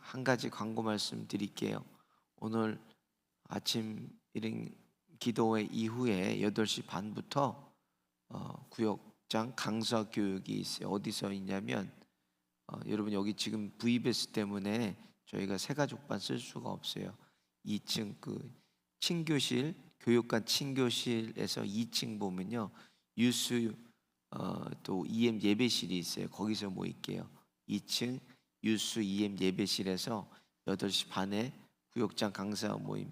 한 가지 광고 말씀 드릴게요. 오늘 아침 일행 기도회 이후에 8시 반부터 구역장 강사 교육이 있어요. 어디서 있냐면 여러분 여기 지금 VBS 때문에 저희가 새가족반 쓸 수가 없어요. 2층 그 친교실 교육관 친교실에서 2층 보면요 유스 또 EM 예배실이 있어요. 거기서 모일게요. 2층 유스 EM 예배실에서 8시 반에 구역장 강사 모임을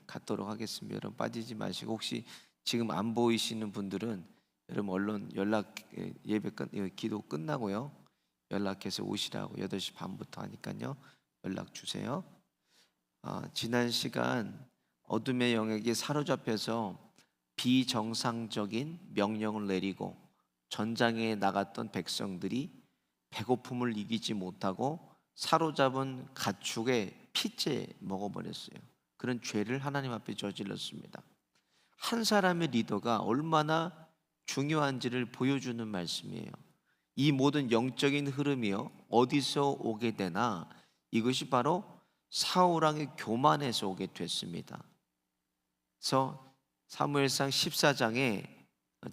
갖도록 하겠습니다. 여러분 빠지지 마시고 혹시 지금 안 보이시는 분들은 여러분 얼른 연락 예배 기도 끝나고요 연락해서 오시라고 8시 반부터 하니까요 연락 주세요. 지난 시간 어둠의 영역에 사로잡혀서 비정상적인 명령을 내리고 전장에 나갔던 백성들이 배고픔을 이기지 못하고 사로잡은 가축의 피째 먹어버렸어요. 그런 죄를 하나님 앞에 저질렀습니다. 한 사람의 리더가 얼마나 중요한지를 보여주는 말씀이에요. 이 모든 영적인 흐름이요 어디서 오게 되나 이것이 바로 사울왕의 교만에서 오게 됐습니다. 그래서 사무엘상 14장에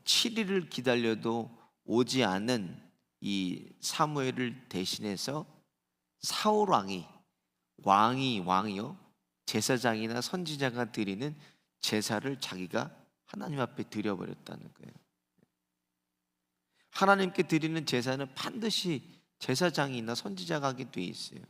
7일을 기다려도 오지 않은 이 사무엘을 대신해서 사울왕이 왕이요 제사장이나 선지자가 드리는 제사를 자기가 하나님 앞에 드려버렸다는 거예요. 하나님께 드리는 제사는 반드시 제사장이나 선지자가 하게 돼 있어요.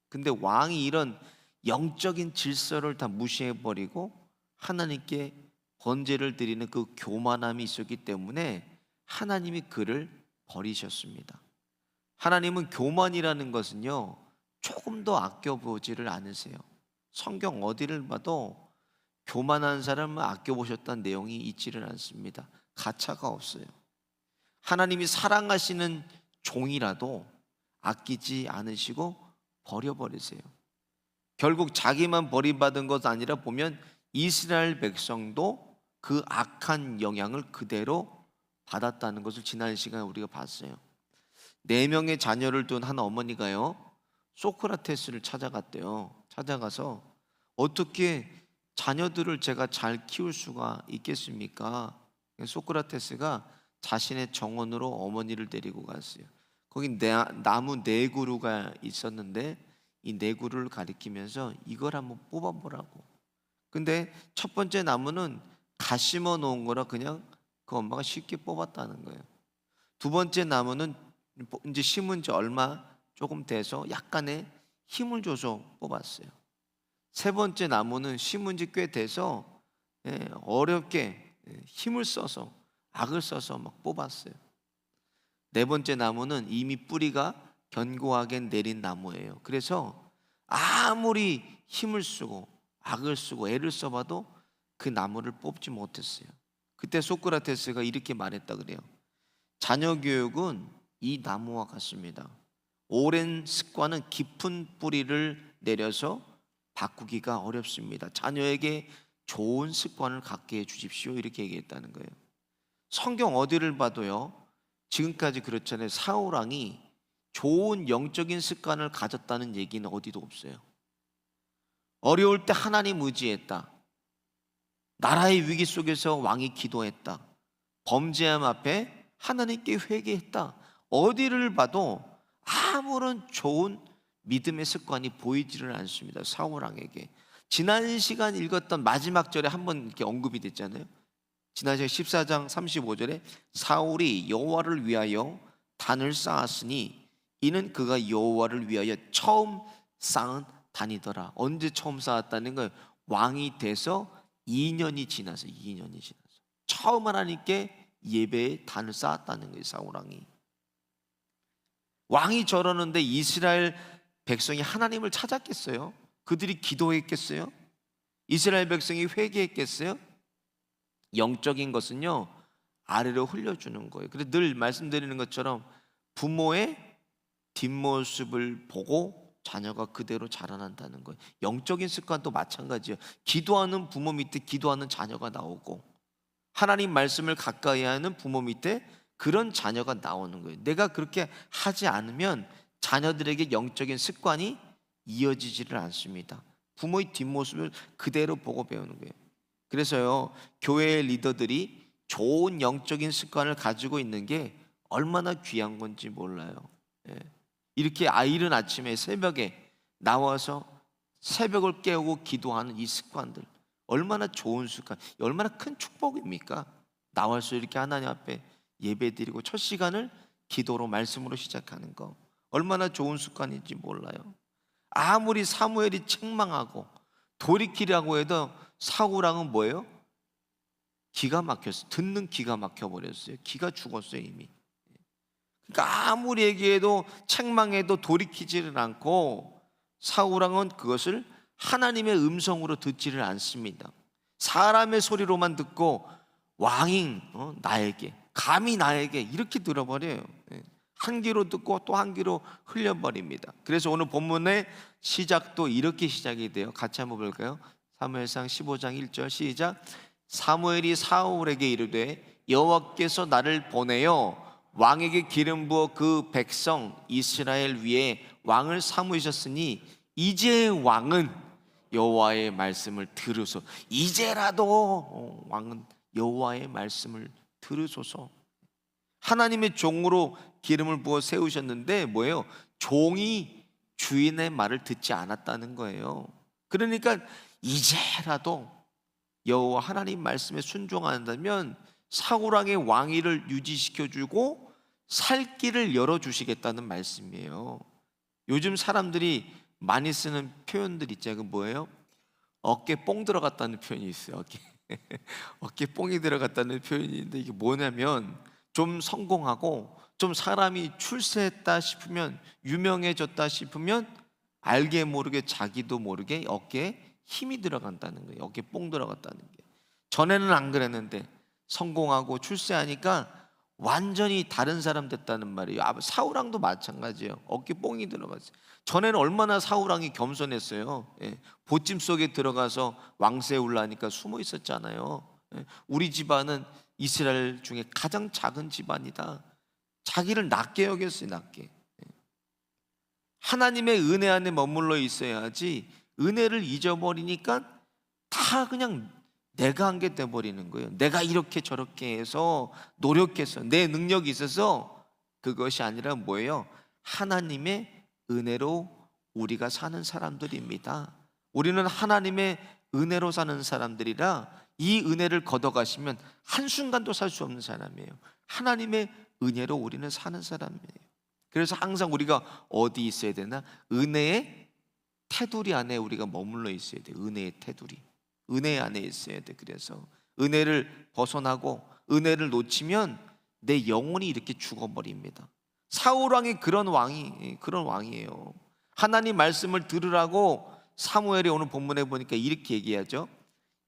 근데 왕이 이런 영적인 질서를 다 무시해버리고 하나님께 번제를 드리는 그 교만함이 있었기 때문에 하나님이 그를 버리셨습니다. 하나님은 교만이라는 것은요 조금 더 아껴보지를 않으세요. 성경 어디를 봐도 교만한 사람을 아껴보셨다는 내용이 있지를 않습니다. 가차가 없어요. 하나님이 사랑하시는 종이라도 아끼지 않으시고 버려버리세요. 결국 자기만 버림받은 것 아니라 보면 이스라엘 백성도 그 악한 영향을 그대로 받았다는 것을 지난 시간에 우리가 봤어요. 4명의 자녀를 둔 한 어머니가요 소크라테스를 찾아갔대요. 찾아가서 어떻게 자녀들을 제가 잘 키울 수가 있겠습니까? 소크라테스가 자신의 정원으로 어머니를 데리고 갔어요. 거기 나무 4그루가 있었는데 이 4그루를 가리키면서 이걸 한번 뽑아보라고. 근데 첫 번째 나무는 가 심어 놓은 거라 그냥 그 엄마가 쉽게 뽑았다는 거예요. 두 번째 나무는 이제 심은 지 얼마 조금 돼서 약간의 힘을 줘서 뽑았어요. 세 번째 나무는 심은 지 꽤 돼서 어렵게 힘을 써서 악을 써서 막 뽑았어요. 네 번째 나무는 이미 뿌리가 견고하게 내린 나무예요. 그래서 아무리 힘을 쓰고 악을 쓰고 애를 써봐도 그 나무를 뽑지 못했어요. 그때 소크라테스가 이렇게 말했다 그래요. 자녀 교육은 이 나무와 같습니다. 오랜 습관은 깊은 뿌리를 내려서 바꾸기가 어렵습니다. 자녀에게 좋은 습관을 갖게 해 주십시오. 이렇게 얘기했다는 거예요. 성경 어디를 봐도요 지금까지 그렇잖아요. 사울왕이 좋은 영적인 습관을 가졌다는 얘기는 어디도 없어요. 어려울 때 하나님 의지했다. 나라의 위기 속에서 왕이 기도했다. 범죄함 앞에 하나님께 회개했다. 어디를 봐도 아무런 좋은 믿음의 습관이 보이지를 않습니다. 사울왕에게. 지난 시간 읽었던 마지막 절에 한번 이렇게 언급이 됐잖아요. 지난 시간 14장 35절에 사울이 여호와를 위하여 단을 쌓았으니 이는 그가 여호와를 위하여 처음 쌓은 단이더라. 언제 처음 쌓았다는 거예요? 왕이 돼서 2년이 지나서 처음 하나님께 예배의 단을 쌓았다는 거예요. 사울왕이. 왕이 저러는데 이스라엘 백성이 하나님을 찾았겠어요? 그들이 기도했겠어요? 이스라엘 백성이 회개했겠어요? 영적인 것은요 아래로 흘려주는 거예요. 그래서 늘 말씀드리는 것처럼 부모의 뒷모습을 보고 자녀가 그대로 자라난다는 거예요. 영적인 습관도 마찬가지예요. 기도하는 부모 밑에 기도하는 자녀가 나오고 하나님 말씀을 가까이 하는 부모 밑에 그런 자녀가 나오는 거예요. 내가 그렇게 하지 않으면 자녀들에게 영적인 습관이 이어지지를 않습니다. 부모의 뒷모습을 그대로 보고 배우는 거예요. 그래서요, 교회의 리더들이 좋은 영적인 습관을 가지고 있는 게 얼마나 귀한 건지 몰라요. 예. 이렇게 이른 아침에 새벽에 나와서 새벽을 깨우고 기도하는 이 습관들, 얼마나 좋은 습관, 얼마나 큰 축복입니까? 나와서 이렇게 하나님 앞에 예배드리고 첫 시간을 기도로 말씀으로 시작하는 거 얼마나 좋은 습관인지 몰라요. 아무리 사무엘이 책망하고 돌이키라고 해도 사울왕은 뭐예요? 기가 막혔어요. 듣는 기가 막혀버렸어요. 기가 죽었어요 이미. 그러니까 아무리 얘기해도 책망해도 돌이키지를 않고 사울왕은 그것을 하나님의 음성으로 듣지를 않습니다. 사람의 소리로만 듣고 왕인 나에게, 감히 나에게 이렇게 들어버려요. 한 귀로 듣고 또 한 귀로 흘려버립니다. 그래서 오늘 본문의 시작도 이렇게 시작이 돼요. 같이 한번 볼까요? 사무엘상 15장 1절 시작. 사무엘이 사울에게 이르되 여호와께서 나를 보내어 왕에게 기름 부어 그 백성 이스라엘 위에 왕을 삼으셨으니 이제 왕은 여호와의 말씀을 들으소서. 이제라도 왕은 여호와의 말씀을 들으소서. 하나님의 종으로 기름을 부어 세우셨는데 뭐예요? 종이 주인의 말을 듣지 않았다는 거예요. 그러니까 이제라도 여호와 하나님 말씀에 순종한다면 사울왕의 왕위를 유지시켜주고 살 길을 열어주시겠다는 말씀이에요. 요즘 사람들이 많이 쓰는 표현들 있잖아요. 그 뭐예요? 어깨 뽕 들어갔다는 표현이 있어요. 어깨 뽕이 들어갔다는 표현인데 이게 뭐냐면 좀 성공하고 좀 사람이 출세했다 싶으면, 유명해졌다 싶으면 알게 모르게 자기도 모르게 어깨에 힘이 들어간다는 거예요. 어깨 뽕 들어갔다는 게. 전에는 안 그랬는데 성공하고 출세하니까 완전히 다른 사람 됐다는 말이에요. 사울왕도 마찬가지예요. 어깨 뽕이 들어갔어요. 전에는 얼마나 사울왕이 겸손했어요. 보찜 속에 들어가서 왕세에 올라니까 숨어 있었잖아요. 우리 집안은 이스라엘 중에 가장 작은 집안이다. 자기를 낮게 여겼어요. 낮게. 하나님의 은혜 안에 머물러 있어야지 은혜를 잊어버리니까 다 그냥 내가 한 게 돼버리는 거예요. 내가 이렇게 저렇게 해서 노력해서 내 능력이 있어서. 그것이 아니라 뭐예요? 하나님의 은혜로 우리가 사는 사람들입니다. 우리는 하나님의 은혜로 사는 사람들이라 이 은혜를 걷어가시면 한순간도 살 수 없는 사람이에요. 하나님의 은혜로 우리는 사는 사람이에요. 그래서 항상 우리가 어디 있어야 되나? 은혜의 테두리 안에 우리가 머물러 있어야 돼요. 은혜의 테두리, 은혜 안에 있어야 돼. 그래서 은혜를 벗어나고 은혜를 놓치면 내 영혼이 이렇게 죽어버립니다. 사울왕이 그런 왕이에요. 하나님 말씀을 들으라고 사무엘이 오늘 본문에 보니까 이렇게 얘기하죠.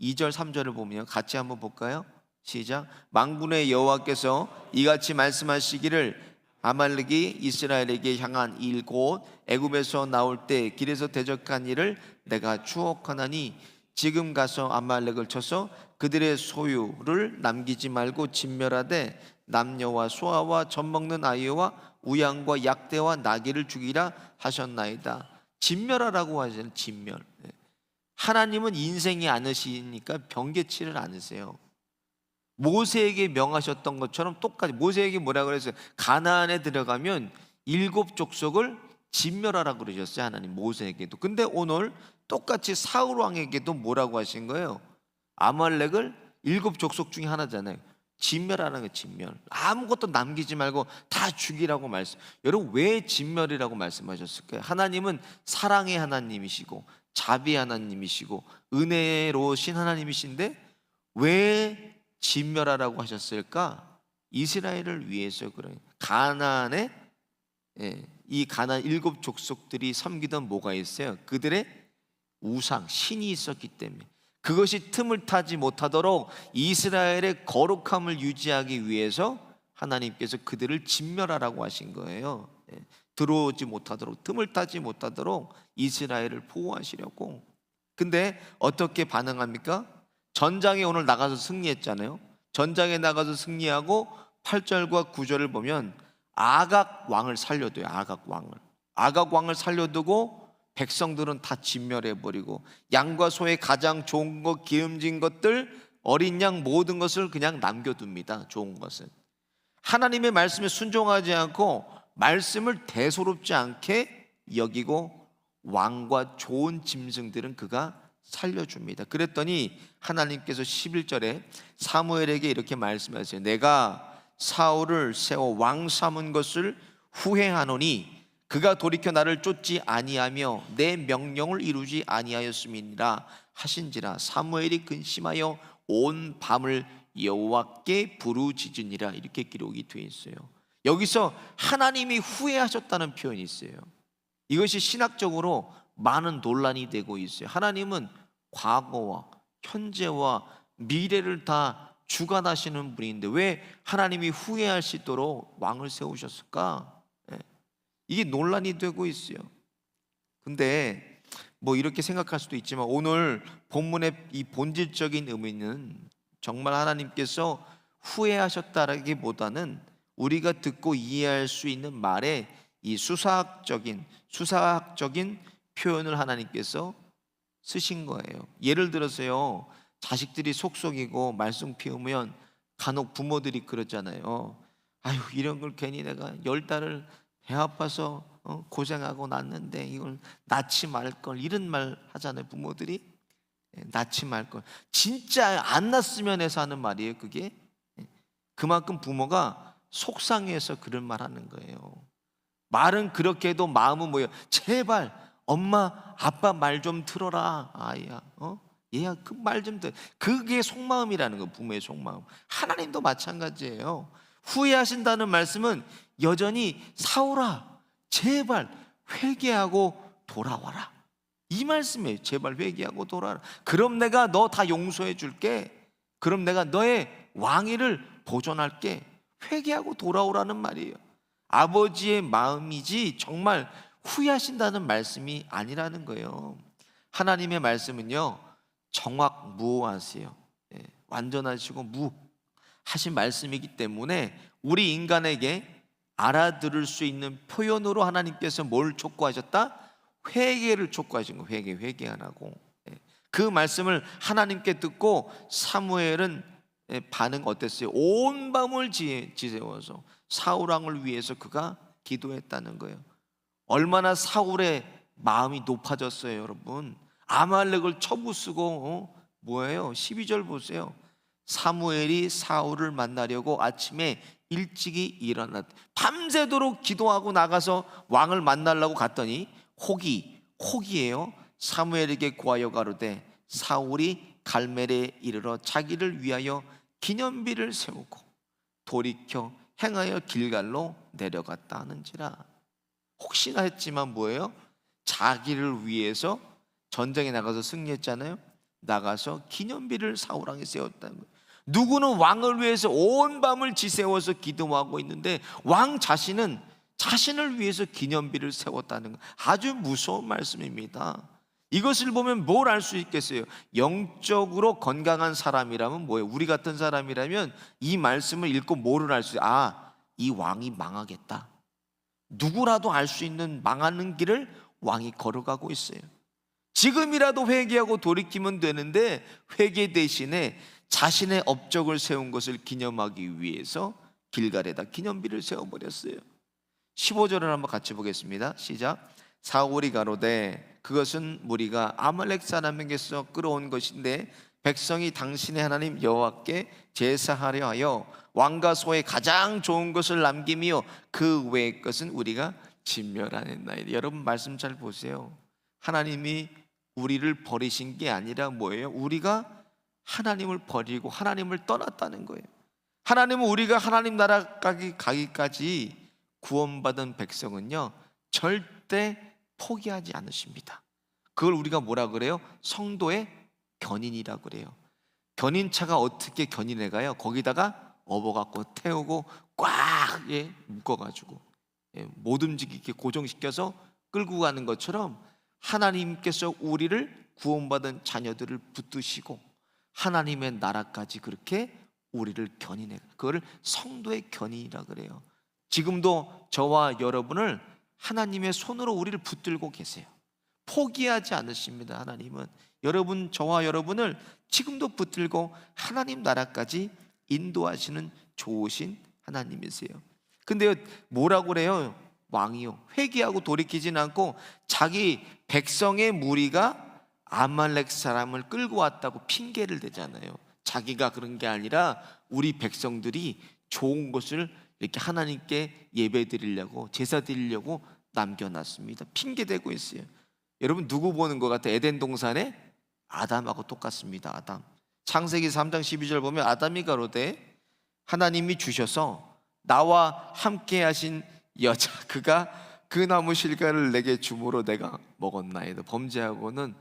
2절 3절을 보면 같이 한번 볼까요? 시작. 만군의 여호와께서 이같이 말씀하시기를 아말렉이 이스라엘에게 향한 일 곧 애굽에서 나올 때 길에서 대적한 일을 내가 추억하나니 지금 가서 아말렉을 쳐서 그들의 소유를 남기지 말고 진멸하되 남녀와 소아와 젖먹는 아이와 우양과 약대와 나귀를 죽이라 하셨나이다. 진멸하라고 하잖아요. 진멸. 하나님은 인생이 않으시니까 번개치를 않으세요. 모세에게 명하셨던 것처럼 똑같이 모세에게 뭐라 그랬어요? 가나안에 들어가면 7족속을 진멸하라고 그러셨어요. 하나님 모세에게도. 근데 오늘 똑같이 사울 왕에게도 뭐라고 하신 거예요? 아말렉을 7족속 중에 하나잖아요. 진멸하라는 거예요. 진멸. 아무것도 남기지 말고 다 죽이라고 말씀. 여러분 왜 진멸이라고 말씀하셨을까요? 하나님은 사랑의 하나님이시고 자비의 하나님이시고 은혜로우신 하나님이신데 왜 진멸하라고 하셨을까? 이스라엘을 위해서. 그래요. 가나안에 이 가나안 7족속들이 섬기던 뭐가 있어요? 그들의 우상, 신이 있었기 때문에 그것이 틈을 타지 못하도록 이스라엘의 거룩함을 유지하기 위해서 하나님께서 그들을 진멸하라고 하신 거예요. 들어오지 못하도록, 틈을 타지 못하도록 이스라엘을 보호하시려고. 근데 어떻게 반응합니까? 전장에 오늘 나가서 승리했잖아요. 전장에 나가서 승리하고 8절과 9절을 보면 아각 왕을 살려둬요. 아각 왕을. 아각 왕을 살려두고 백성들은 다 진멸해버리고 양과 소의 가장 좋은 것, 기름진 것들, 어린 양 모든 것을 그냥 남겨둡니다. 좋은 것은 하나님의 말씀에 순종하지 않고 말씀을 대수롭지 않게 여기고 왕과 좋은 짐승들은 그가 살려줍니다. 그랬더니 하나님께서 11절에 사무엘에게 이렇게 말씀하세요. 내가 사울을 세워 왕 삼은 것을 후회하노니 그가 돌이켜 나를 쫓지 아니하며 내 명령을 이루지 아니하였음이니라 하신지라. 사무엘이 근심하여 온 밤을 여호와께 부르짖으니라. 이렇게 기록이 되어 있어요. 여기서 하나님이 후회하셨다는 표현이 있어요. 이것이 신학적으로 많은 논란이 되고 있어요. 하나님은 과거와 현재와 미래를 다 주관하시는 분인데 왜 하나님이 후회할 수 있도록 왕을 세우셨을까? 이게 논란이 되고 있어요. 근데 뭐 이렇게 생각할 수도 있지만 오늘 본문의 이 본질적인 의미는 정말 하나님께서 후회하셨다라기보다는 우리가 듣고 이해할 수 있는 말에 이 수사학적인 표현을 하나님께서 쓰신 거예요. 예를 들어서요, 자식들이 속속이고 말썽 피우면 간혹 부모들이 그러잖아요. 아유, 이런 걸 괜히 내가 10달을 배 아파서 고생하고 낳는데 이걸 낳지 말걸, 이런 말 하잖아요. 부모들이 낳지 말걸. 진짜 안 낳았으면 해서 하는 말이에요. 그게 그만큼 부모가 속상해서 그런 말 하는 거예요. 말은 그렇게 해도 마음은 뭐예요? 제발 엄마 아빠 말 좀 들어라. 아이야, 얘야 그 말 좀 들어. 그게 속마음이라는 거, 부모의 속마음. 하나님도 마찬가지예요. 후회하신다는 말씀은 여전히 사울아 제발 회개하고 돌아와라, 이 말씀이에요. 제발 회개하고 돌아와라. 그럼 내가 너 다 용서해 줄게. 그럼 내가 너의 왕위를 보존할게. 회개하고 돌아오라는 말이에요. 아버지의 마음이지 정말 후회하신다는 말씀이 아니라는 거예요. 하나님의 말씀은요 정확무오하세요. 완전하시고 무하신 말씀이기 때문에 우리 인간에게 알아들을 수 있는 표현으로 하나님께서 뭘 촉구하셨다? 회개를 촉구하신 거예요. 회개하라고. 그 말씀을 하나님께 듣고 사무엘은 반응 어땠어요? 온 밤을 지새워서 사울 왕을 위해서 그가 기도했다는 거예요. 얼마나 사울의 마음이 높아졌어요, 여러분. 아말렉을 쳐부수고 뭐예요? 12절 보세요. 사무엘이 사울을 만나려고 아침에 일찍이 일어났. 밤새도록 기도하고 나가서 왕을 만나려고 갔더니 혹이에요. 사무엘에게 구하여 가로되 사울이 갈멜에 이르러 자기를 위하여 기념비를 세우고 돌이켜 행하여 길갈로 내려갔다 하는지라. 혹시나 했지만 뭐예요? 자기를 위해서 전쟁에 나가서 승리했잖아요. 나가서 기념비를 사울 왕에 세웠다는 거예요. 누구는 왕을 위해서 온 밤을 지새워서 기도하고 있는데 왕 자신은 자신을 위해서 기념비를 세웠다는 거, 아주 무서운 말씀입니다. 이것을 보면 뭘 알 수 있겠어요? 영적으로 건강한 사람이라면 뭐예요? 우리 같은 사람이라면 이 말씀을 읽고 뭐를 알 수 있어요? 이 왕이 망하겠다. 누구라도 알 수 있는 망하는 길을 왕이 걸어가고 있어요. 지금이라도 회개하고 돌이키면 되는데 회개 대신에 자신의 업적을 세운 것을 기념하기 위해서 길갈에다 기념비를 세워버렸어요. 15절을 한번 같이 보겠습니다. 시작. 사울이 가로되 그것은 무리가 아말렉 사람에게서 끌어온 것인데 백성이 당신의 하나님 여호와께 제사하려 하여 왕과 소의 가장 좋은 것을 남김이요 그 외의 것은 우리가 진멸하였나이다. 여러분 말씀 잘 보세요. 하나님이 우리를 버리신 게 아니라 뭐예요? 우리가 하나님을 버리고 하나님을 떠났다는 거예요. 하나님은 우리가 하나님 나라 가기까지 구원받은 백성은요 절대 포기하지 않으십니다. 그걸 우리가 뭐라 그래요? 성도의 견인이라 그래요. 견인차가 어떻게 견인해 가요? 거기다가 업어갖고 태우고 꽉 묶어가지고 못 움직이게 고정시켜서 끌고 가는 것처럼 하나님께서 우리를 구원받은 자녀들을 붙드시고 하나님의 나라까지 그렇게 우리를 견인해, 그거를 성도의 견인이라 그래요. 지금도 저와 여러분을 하나님의 손으로 우리를 붙들고 계세요. 포기하지 않으십니다. 하나님은 저와 여러분을 지금도 붙들고 하나님 나라까지 인도하시는 좋으신 하나님이세요. 근데 뭐라고 그래요? 왕이요, 회개하고 돌이키진 않고 자기 백성의 무리가 아말렉 사람을 끌고 왔다고 핑계를 대잖아요. 자기가 그런 게 아니라 우리 백성들이 좋은 것을 이렇게 하나님께 예배 드리려고, 제사 드리려고 남겨놨습니다. 핑계대고 있어요. 여러분, 누구 보는 것 같아요? 에덴 동산에 아담하고 똑같습니다. 아담. 창세기 3장 12절 보면 아담이 가로되 하나님이 주셔서 나와 함께 하신 여자 그가 그 나무 실과를 내게 주므로 내가 먹었나이다. 범죄하고는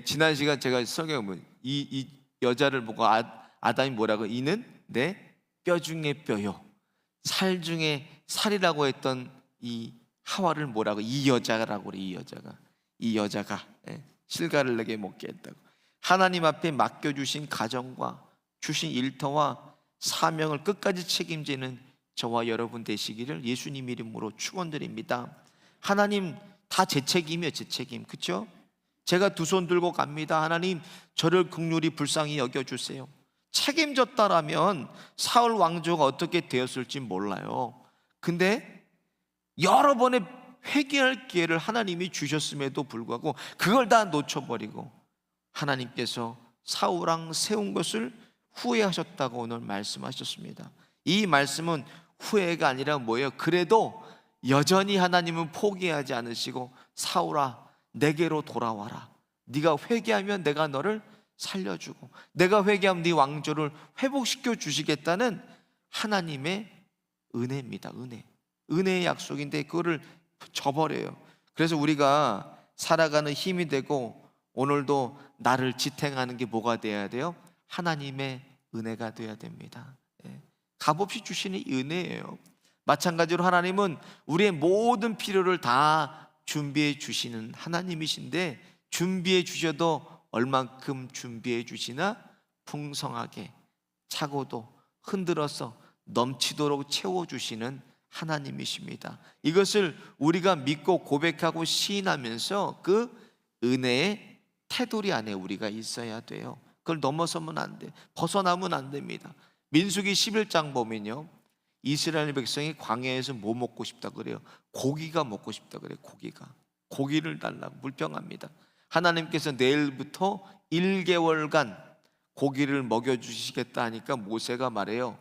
지난 시간 제가 설교하면 이 여자를 보고 아담이 뭐라고? 이는 내 뼈 중에 뼈요, 살 중에 살이라고 했던 이 하와를 뭐라고? 이 여자라고 그래. 이 여자가 실과를 내게 먹게 했다고. 하나님 앞에 맡겨주신 가정과 주신 일터와 사명을 끝까지 책임지는 저와 여러분 되시기를 예수님 이름으로 축원드립니다. 하나님 다 제 책임이에요. 제 책임. 그렇죠? 제가 두 손 들고 갑니다. 하나님 저를 긍휼히 불쌍히 여겨주세요. 책임졌다라면 사울 왕조가 어떻게 되었을지 몰라요. 근데 여러 번의 회개할 기회를 하나님이 주셨음에도 불구하고 그걸 다 놓쳐버리고 하나님께서 사울왕 세운 것을 후회하셨다고 오늘 말씀하셨습니다. 이 말씀은 후회가 아니라 뭐예요? 그래도 여전히 하나님은 포기하지 않으시고 사울아 내게로 돌아와라. 네가 회개하면 내가 너를 살려주고 내가 회개하면 네 왕조를 회복시켜 주시겠다는 하나님의 은혜입니다. 은혜의 약속인데 그거를 저버려요. 그래서 우리가 살아가는 힘이 되고 오늘도 나를 지탱하는 게 뭐가 돼야 돼요? 하나님의 은혜가 돼야 됩니다. 값없이 주시는 은혜예요. 마찬가지로 하나님은 우리의 모든 필요를 다 준비해 주시는 하나님이신데 준비해 주셔도 얼만큼 준비해 주시나? 풍성하게 차고도 흔들어서 넘치도록 채워주시는 하나님이십니다. 이것을 우리가 믿고 고백하고 시인하면서 그 은혜의 테두리 안에 우리가 있어야 돼요. 그걸 넘어서면 안 돼. 벗어나면 안 됩니다. 민수기 11장 보면요, 이스라엘 백성이 광야에서 뭐 먹고 싶다 그래요? 고기가 먹고 싶다 그래요. 고기를 달라고 불평합니다. 하나님께서 내일부터 1개월간 고기를 먹여주시겠다 하니까 모세가 말해요.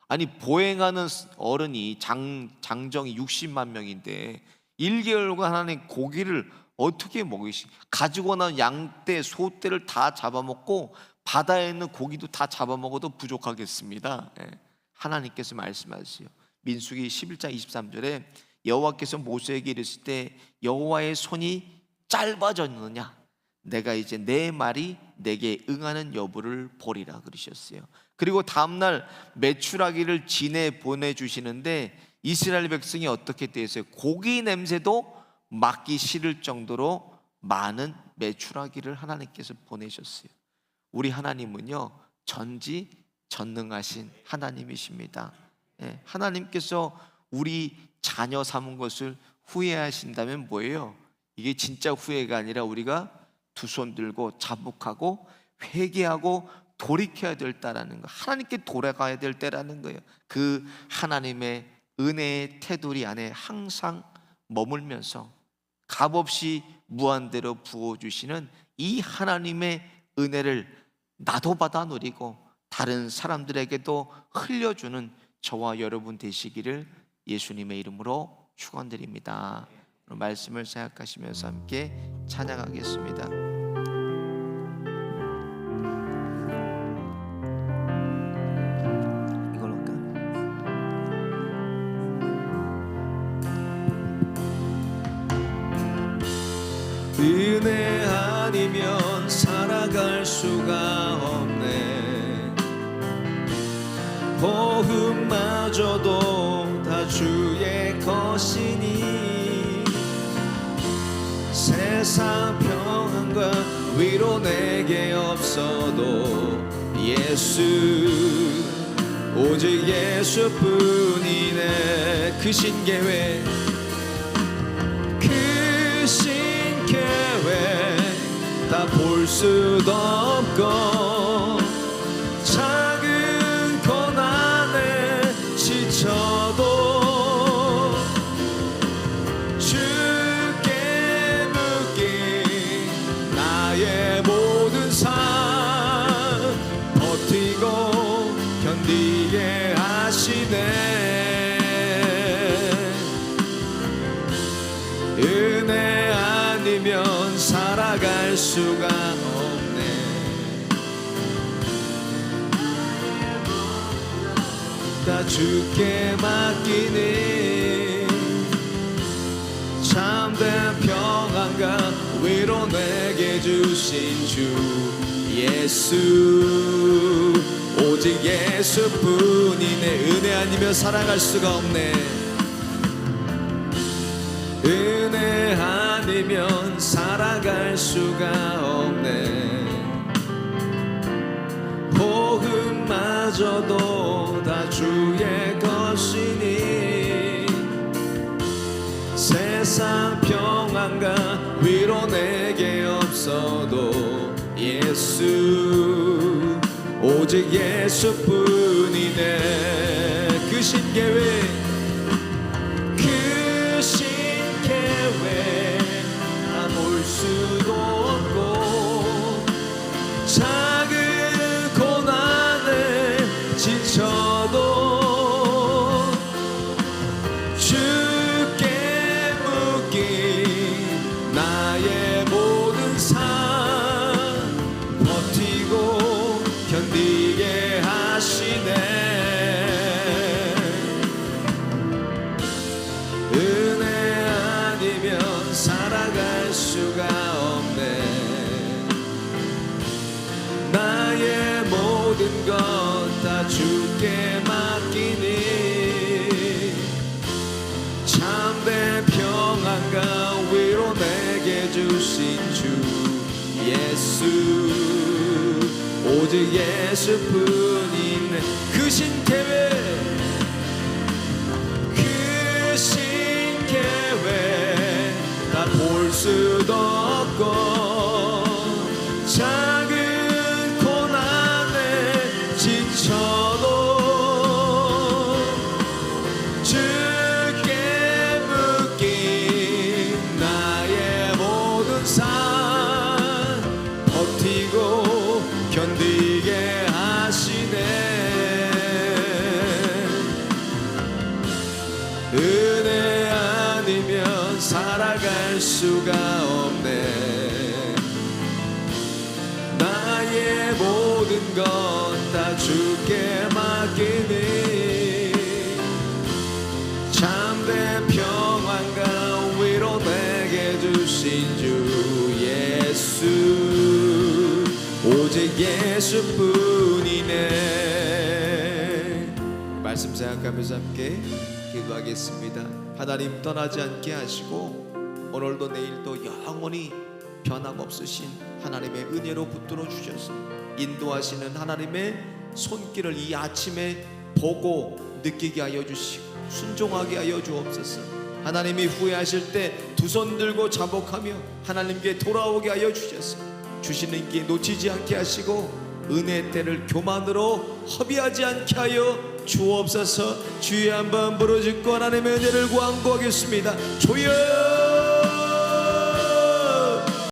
아니 보행하는 어른이 장정이 60만 명인데 1개월간 하나님 고기를 어떻게 가지고 나온 양떼, 소떼를 다 잡아먹고 바다에 있는 고기도 다 잡아먹어도 부족하겠습니다. 하나님께서 말씀하세요. 민수기 11장 23절에 여호와께서 모세에게 이르실 때 여호와의 손이 짧아졌느냐? 내가 이제 내 말이 내게 응하는 여부를 보리라 그러셨어요. 그리고 다음날 메추라기를 진에 보내주시는데 이스라엘 백성이 어떻게 되었어요? 고기 냄새도 맡기 싫을 정도로 많은 메추라기를 하나님께서 보내셨어요. 우리 하나님은요 전지전능하신 하나님이십니다. 하나님께서 우리 자녀 삼은 것을 후회하신다면 뭐예요? 이게 진짜 후회가 아니라 우리가 두 손 들고 자복하고 회개하고 돌이켜야 될 때라는 거, 하나님께 돌아가야 될 때라는 거예요. 그 하나님의 은혜의 테두리 안에 항상 머물면서 값없이 무한대로 부어주시는 이 하나님의 은혜를 나도 받아 누리고 다른 사람들에게도 흘려주는 저와 여러분 되시기를 예수님의 이름으로 축원드립니다. 말씀을 생각하시면서 함께 찬양하겠습니다. 이걸로 할까? 은혜 아니면 살아갈 수가 없네. 복음마저도 다 주의 것이니 세상 평안과 위로 내게 없어도 예수, 오직 예수뿐이네. 그 신계회 볼 수도 없고 작은 고난에 지쳐도 주께 묶인 나의 모든 삶 버티고 견디게 하시네. 은혜 아니면 살아갈 수가 없네. 다 주께 맡기니 참된 평안과 위로 내게 주신 주 예수 오직 예수뿐이네. 은혜 아니면 살아갈 수가 없네. 은혜 아니면 살아갈 수가 없네. 복음마저도 다 주의 것이니 세상 평안과 위로 내게 없어도 예수 오직 예수뿐이네. 그 신계획 그 신계획 다 볼 수도 없고 작은 고난에 지쳐도 주께 묶인 나의 모든 삶 버티고 견디게 하시네. 은혜 아니면 살아갈 수가 없네. 나의 모든 것 다 주께 맡기니 참된 평안과 위로 내게 주신 주 예수 오직 예수뿐이네. 그 신계획 그 신계획 다 볼 수도 없고 작은 고난에 지쳐도 주께 묶인 나의 모든 삶 버티고 견디게 하시네. 은혜 아니면 살아갈 수가 없네. 나의 모든 것 다 주께 맡기니 참된 평안과 위로 내게 주신 주 예수 오직 예수뿐이네. 말씀 생각하면서 함께 기도하겠습니다. 하나님 떠나지 않게 하시고 오늘도 내일도 영원히 변함없으신 하나님의 은혜로 붙들어 주셔서 인도하시는 하나님의 손길을 이 아침에 보고 느끼게 하여 주시고 순종하게 하여 주옵소서. 하나님이 후회하실 때 두 손 들고 자복하며 하나님께 돌아오게 하여 주셔서 주시는 길 놓치지 않게 하시고 은혜 때를 교만으로 허비하지 않게 하여 주옵소서. 주여 한번 부르짖고 하나님의 은혜를 구하겠습니다. 주여